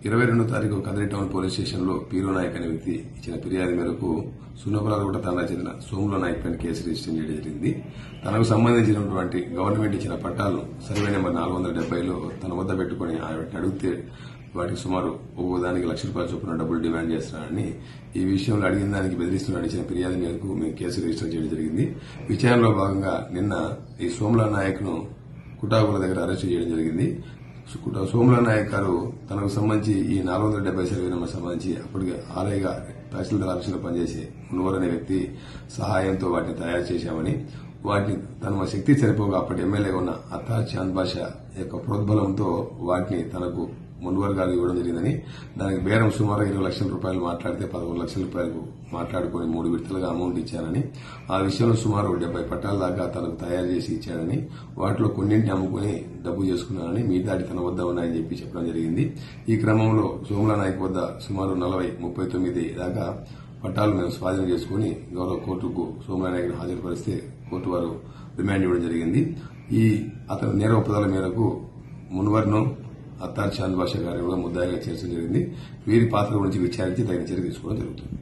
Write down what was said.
22వ తారీఖు Kadiri town police స్టేషన్లో పీరో నాయక్ అనే వ్యక్తి ఇచ్చిన ఫిర్యాదు మేరకు సున్నపురాలగుట్ట తండా చెందిన సోముల నాయక్ పైన కేసు రిజిస్టర్ చేయడం జరిగింది. తనకు సంబంధించినటువంటి గవర్నమెంట్ ఇచ్చిన పట్టాలను సర్వే నెంబర్ 470లో తన వద్ద పెట్టుకుని వాటిని అడిగితే వాటికి సుమారు ఒక్కో దానికి ₹1,00,000 చొప్పున డబ్బులు డిమాండ్ చేస్తున్నారని, ఈ విషయంలో అడిగిన దానికి బెదిరిస్తున్నారని ఇచ్చిన ఫిర్యాదు మేరకు మేము కేసు రిజిస్టర్ చేయడం జరిగింది. విచారణలో భాగంగా నిన్న ఈ సోముల నాయక్ ను కుటాకుల దగ్గర అరెస్టు చేయడం జరిగింది. సోముల నాయక్ గారు తనకు సంబంధించి ఈ 470 సర్వే నెంబర్ సంబంధించి అప్పటికి ఆర్ఐగా తహసీల్దార్ ఆఫీసులో పనిచేసే మున్వర్ అనే వ్యక్తి సహాయంతో వాటిని తయారు చేశామని, వాటిని తన శక్తి సరిపోగా అప్పటి ఎమ్మెల్యేగా ఉన్న అత్తార్ చాంద్ బాషా యొక్క ప్రోద్బలంతో వాటిని తనకు మున్వర్ గారు ఇవ్వడం జరిగిందని, దానికి బేరం సుమారు ₹20,00,000 మాట్లాడితే ₹11,00,000 మాట్లాడుకుని 3 విడతలుగా అమౌంట్ ఇచ్చానని, ఆ విషయంలో సుమారు 70 పట్టాల దాకా తనకు తయారు చేసి ఇచ్చాడని, వాటిలో కొన్నింటిని అమ్ముకుని డబ్బు చేసుకున్నానని, మిగతాటి తన వద్ద ఉన్నాయని చెప్పడం జరిగింది. ఈ క్రమంలో సోముల నాయక్ వద్ద సుమారు 39 దాకా పట్టాలు మేము స్వాధీనం చేసుకుని గౌరవ కోర్టుకు సోముల నాయక్ హాజరుపరిస్తే కోర్టు వారు రిమాండ్ ఇవ్వడం జరిగింది. ఈ అతని నేర ఒప్పందాల మేరకు మున్వర్ను అత్తార్ చాంద్ బాషా గారిని కూడా ముద్దాయిగా చేర్చడం జరిగింది. వీరి పాత్ర గురించి విచారించి తగిన చర్య తీసుకోవడం జరుగుతుంది.